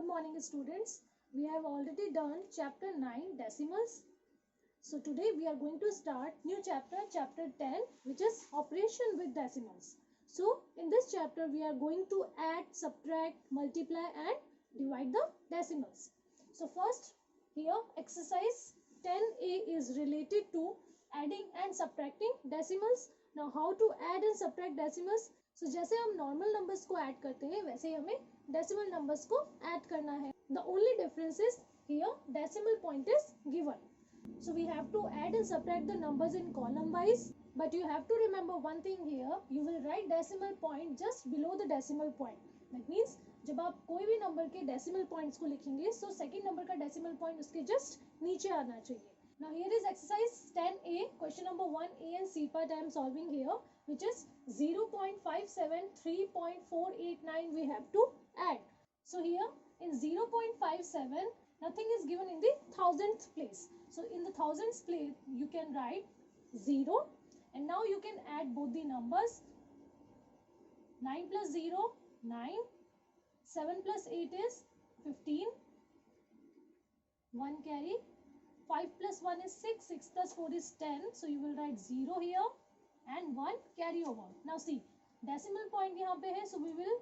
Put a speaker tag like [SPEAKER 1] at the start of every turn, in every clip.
[SPEAKER 1] Good morning students. We have already done chapter 9 decimals. So today we are going to start new chapter 10, which is operation with decimals. So in this chapter we are going to add, subtract, multiply and divide the decimals. So first here exercise 10A is related to adding and subtracting decimals. Now how to add and subtract decimals? So जैसे हम normal numbers को add करते हैं वैसे ही हमें decimal numbers को add करना है. The only difference is here decimal point is given. So we have to add and subtract the numbers in column wise. But you have to remember one thing here. You will write decimal point just below the decimal point. That means जब आप कोई भी number के decimal points को लिखेंगे so second number का decimal point उसके just नीचे आना चाहिए. Now here is exercise 10A, question number 1A and C part I am solving here, which is 0.573.489 we have to add. So here in 0.57 nothing is given in the thousandth place. So in the thousandth place you can write 0 and now you can add both the numbers. 9 plus 0, 9. 7 plus 8 is 15. 1 carry. 5 plus 1 is 6. 6 plus 4 is 10. So you will write 0 here and 1 carry over. Now see, decimal point यहाँ पे है. So we will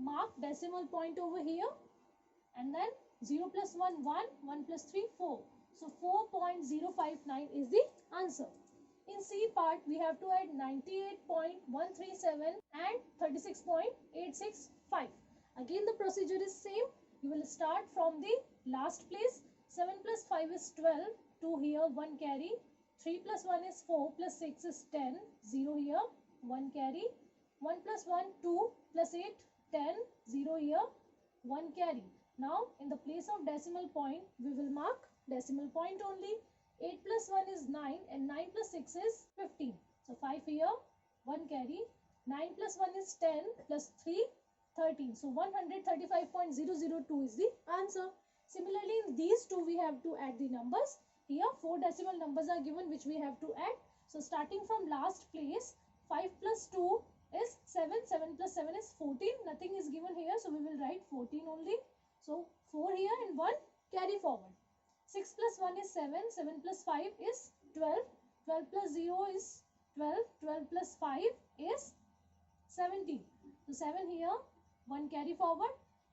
[SPEAKER 1] mark decimal point over here. And then 0 plus 1, 1. 1 plus 3, 4. So 4.059 is the answer. In C part, we have to add 98.137 and 36.865. Again, the procedure is same. You will start from the last place. 7 plus 5 is 12. 2 here, 1 carry. 3 plus 1 is 4 plus 6 is 10. 0 here, 1 carry. 1 plus 1, 2 plus 8, 10. 0 here, 1 carry. Now, in the place of decimal point, we will mark decimal point only. 8 plus 1 is 9 and 9 plus 6 is 15. So, 5 here, 1 carry. 9 plus 1 is 10 plus 3, 13. So, 135.002 is the answer. Similarly, in these two, we have to add the numbers. Here, 4 decimal numbers are given which we have to add. So, starting from last place, 5 plus 2 is 7. 7 plus 7 is 14. Nothing is given here. So, we will write 14 only. So, 4 here and 1 carry forward. 6 plus 1 is 7. 7 plus 5 is 12. 12 plus 0 is 12. 12 plus 5 is 17. So, 7 here. 1 carry forward.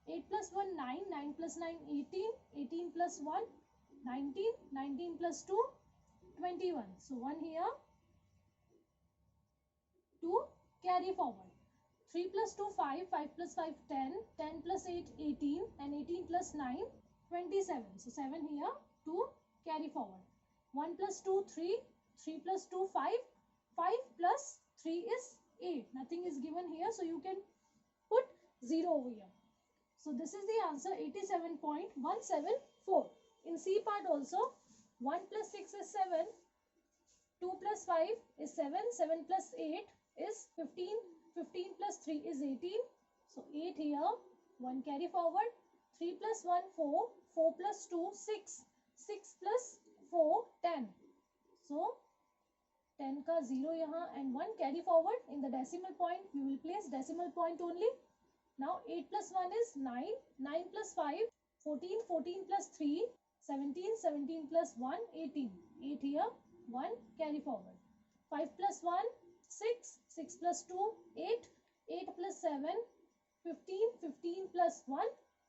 [SPEAKER 1] 8 plus 1, 9. 9 plus 9, 18. 18 plus 1, 19. 19 plus 2, 21. So, 1 here. 2 carry forward. 3 plus 2, 5. 5 plus 5, 10. 10 plus 8, 18. And 18 plus 9, 27. So, 7 here. 2 carry forward. 1 plus 2, 3. 3 plus 2, 5. 5 plus 3 is 8. Nothing is given here. So, you can put 0 over here. So, this is the answer 87.174. In C part also, 1 plus 6 is 7. 2 plus 5 is 7. 7 plus 8 is 15. 15 plus 3 is 18. So, 8 here. 1 carry forward. 3 plus 1, 4. 4 plus 2, 6. 6 plus 4, 10. So, 10 ka 0 yahan and 1 carry forward. In the decimal point, we will place decimal point only. Now, 8 plus 1 is 9. 9 plus 5, 14. 14 plus 3, 17. 17 plus 1, 18. 8 here, 1 carry forward. 5 plus 1, 6. 6 plus 2, 8. 8 plus 7, 15. 15 plus 1,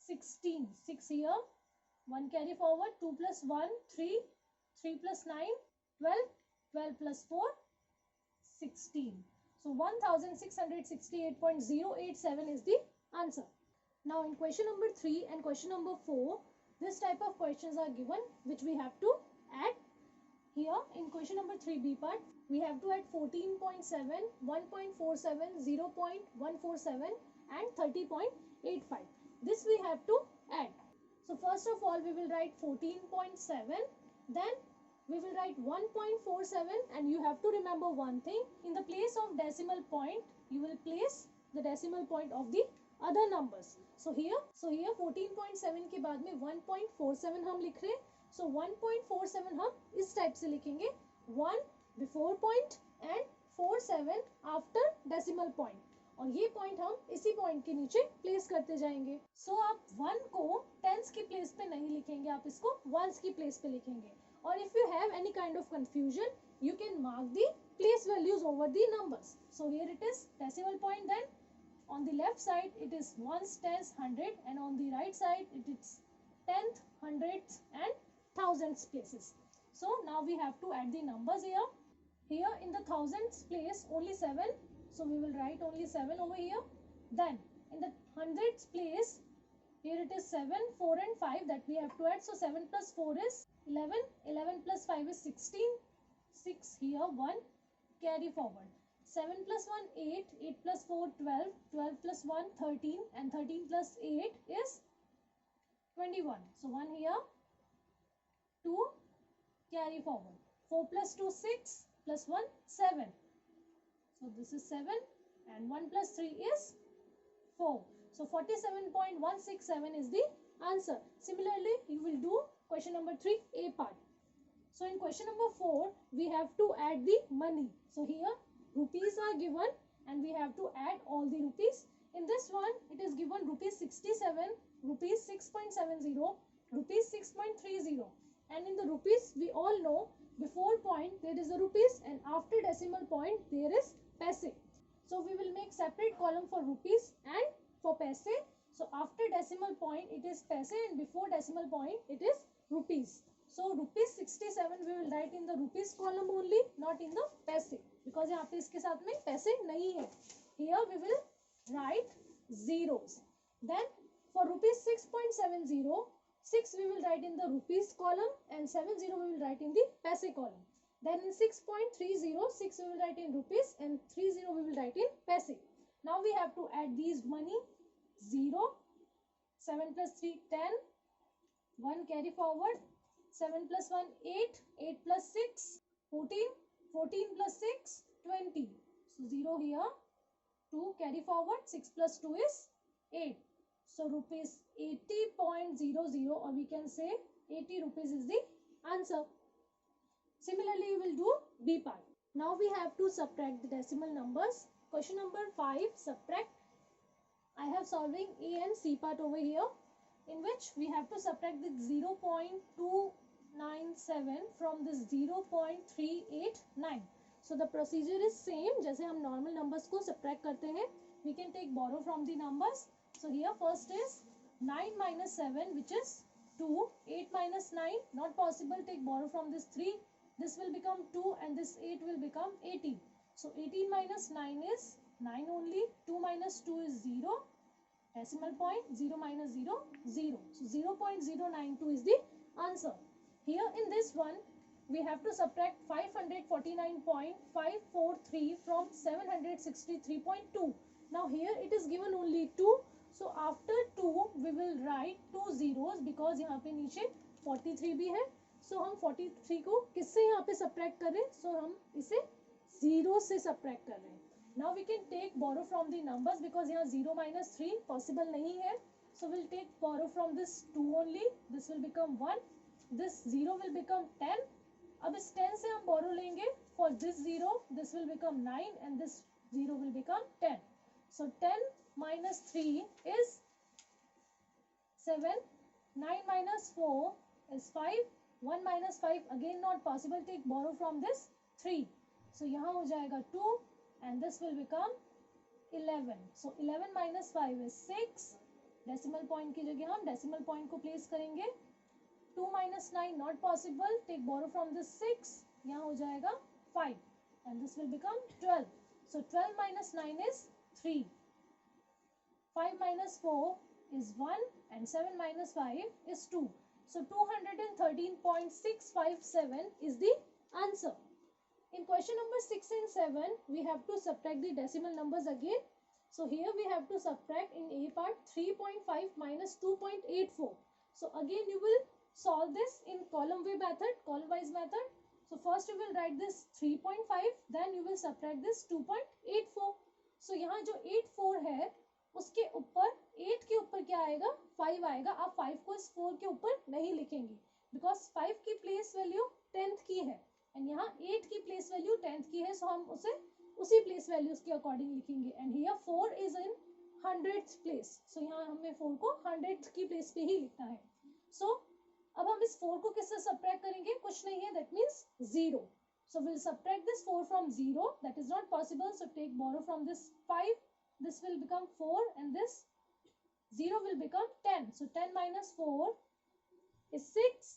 [SPEAKER 1] 16. 6 here, 1 carry forward. 2 plus 1, 3. 3 plus 9, 12. 12 plus 4, 16. So, 1668.087 is the answer. Now, in question number 3 and question number 4, this type of questions are given which we have to add. Here in question number 3B part, we have to add 14.7, 1.47, 0.147 and 30.85. This we have to add. So, first of all, we will write 14.7, then we will write 1.47 and you have to remember one thing. In the place of decimal point, you will place the decimal point of the other numbers. So here 14.7 के बाद में 1.47 हम लिख रहे हैं. So 1.47 हम इस type से लिखेंगे. 1 before point and 47 after decimal point. और ये पॉइंट हम इसी पॉइंट के नीचे प्लेस करते जाएंगे. सो आप 1 को प्लेस पे नहीं लिखेंगे, आप इसको वंस की प्लेस पे लिखेंगे. और if you have any kind of confusion, you can mark the place values over the numbers. So here it is decimal point, then on the left side it is ones, tens, hundred, and on the right side it is tenth, hundredths and thousands places. So now we have to add the numbers here. Here in the thousands place only 7, so we will write only 7 over here. Then in the hundreds place, here it is 7, 4 and 5 that we have to add. So 7 plus 4 is 11, 11 plus 5 is 16, 6 here, 1, carry forward. 7 plus 1, 8, 8 plus 4, 12, 12 plus 1, 13, and 13 plus 8 is 21. So 1 here, 2, carry forward. 4 plus 2, 6, plus 1, 7. So this is 7, and 1 plus 3 is 4. So 47.167 is the answer. Similarly, you will do question number 3, A part. So in question number 4, we have to add the money. So here rupees are given and we have to add all the rupees. In this one, it is given rupees 67, rupees 6.70, rupees 6.30. And in the rupees, we all know before point there is a rupees and after decimal point there is paise. So we will make separate column for rupees and for paise. So after decimal point it is paise and before decimal point it is rupees. So rupees 67 we will write in the rupees column only, not in the paise, because यहाँ पे इसके साथ में पैसे नहीं है. Here we will write zeros. Then for rupees 6.70, 6 we will write in the rupees column and 70 we will write in the paise column. Then in 6.30, 6 we will write in rupees and 30 we will write in paise. Now we have to add these money. 0, 7 plus 3, 10, 1 carry forward, 7 plus 1, 8, 8 plus 6, 14, 14 plus 6, 20. So 0 here, 2 carry forward, 6 plus 2 is 8. So rupees 80.00, or we can say 80 rupees is the answer. Similarly, we will do B part. Now we have to subtract the decimal numbers. Question number 5, subtract. I have solving A and C part over here, in which we have to subtract the 0.297 from this 0.389. So the procedure is same. जैसे हम normal numbers को subtract करते हैं, we can take borrow from the numbers. So here first is 9 minus 7, which is 2. 8 minus 9, not possible. Take borrow from this 3. This will become 2 and this 8 will become 18. So 18 minus 9 is 9 only. 2 minus 2 is 0. Decimal point, 0 minus 0, 0. So 0.092 is the answer. Here in this one, we have to subtract 549.543 from 763.2. Now here it is given only 2. So after 2, we will write 2 zeros because यहाँ पे नीचे 43 भी है. So हम 43 को किससे यहाँ पे subtract कर रहे हैं? So हम इसे 0 से subtract कर रहे हैं. Now we can take borrow from the numbers because यहाँ 0 minus 3 possible नहीं है. So we'll take borrow from this 2 only. This will become 1. This 0 will become 10. अब इस 10 से हम borrow लेंगे. For this 0, this will become 9 and this 0 will become 10. So 10 minus 3 is 7. 9 minus 4 is 5. 1 minus 5 again not possible. Take borrow from this 3. So यहाँ हो जाएगा 2 and this will become 11. So 11 minus 5 is 6. Decimal point की जगह हम decimal point को place करेंगे. 2 minus 9 not possible. Take borrow from this 6. यहाँ हो जाएगा 5 and this will become 12. So 12 minus 9 is 3. 5 minus 4 is 1 and 7 minus 5 is 2. So 213.657 is the answer. In question number 6 and 7, we have to subtract the decimal numbers again. So here we have to subtract in A part 3.5 minus 2.84. So again you will solve this in column wise method. So first you will write this 3.5, then you will subtract this 2.84. So यहाँ जो 84 है, उसके ऊपर 8 के ऊपर क्या आएगा? 5 आएगा. आप 5 को इस 4 के ऊपर नहीं लिखेंगे because 5 की प्लेस वैल्यू 10th की है and यहाँ 8 की प्लेस वैल्यू 10th की है. So हम उसे उसी प्लेस वैल्यूज के अकॉर्डिंग लिखेंगे and here 4 is in 100th place. So यहाँ हमें 4 को 100th की प्लेस पे ही लिखना है. सो अब हम इस 4 को किससे सब्ट्रैक्ट करेंगे, कुछ नहीं है, that means 0. So we'll subtract this 4 from 0. That is not possible. So take borrow from this 5. This will become 4 and this 0 will become 10. So 10 minus 4 is 6.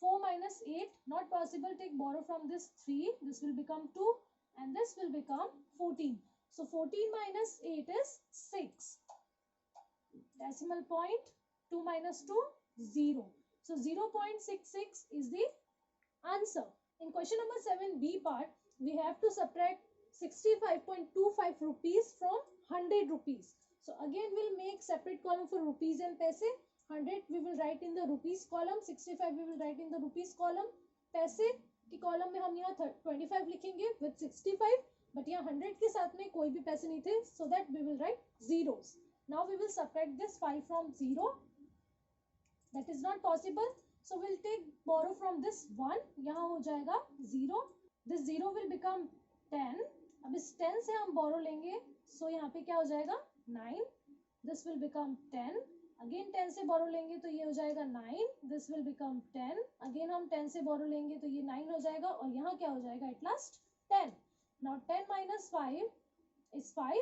[SPEAKER 1] 4 minus 8, not possible. Take borrow from this 3. This will become 2 and this will become 14. So 14 minus 8 is 6. Decimal point 2 minus 2, 0. So 0.66 is the answer. In question number 7b part, we have to subtract 65.25 rupees from 100 rupees. So again we'll make separate column for rupees and paise. 100 we will write in the rupees column, 65 we will write in the rupees columm. paise की column में हम यहाँ 25 लिखेंगे with 65, but यहाँ 100 के साथ में कोई भी पैसे नहीं थे, so that we will write zeros. Now we will subtract this 5 from 0. That is not possible. So we'll take borrow from this 1. यहाँ हो जाएगा 0. This 0 will become 10. अब इस 10 से हम borrow लेंगे. So यहाँ पे क्या हो जाएगा 9. This will become 10. Again 10 से borrow लेंगे तो ये हो जाएगा 9. This will become 10. Again हम 10 से borrow लेंगे तो ये 9 हो जाएगा और यहाँ क्या हो जाएगा at last 10. Now 10 minus 5 is 5.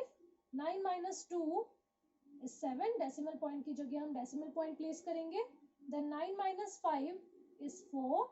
[SPEAKER 1] 9 minus 2 is 7. Decimal point की जगह हम decimal point place करेंगे. Then 9 minus 5 is 4.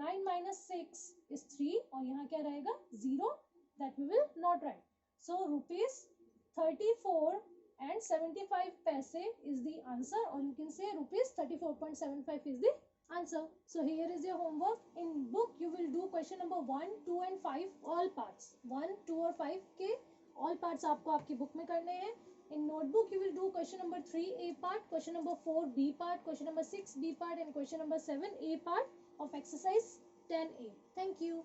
[SPEAKER 1] 9 minus 6 is 3. और यहाँ क्या रहेगा 0. That we will not write. So rupees 34 and 75 paise is the answer, or you can say rupees 34.75 is the answer. So here is your homework. In book you will do question number 1, 2 and 5 all parts. 1, 2 और 5 के all parts आपको आपकी book में करने हैं. In notebook you will do question number 3A part, question number 4B part, question number 6B part and question number 7A part of exercise 10A. Thank you.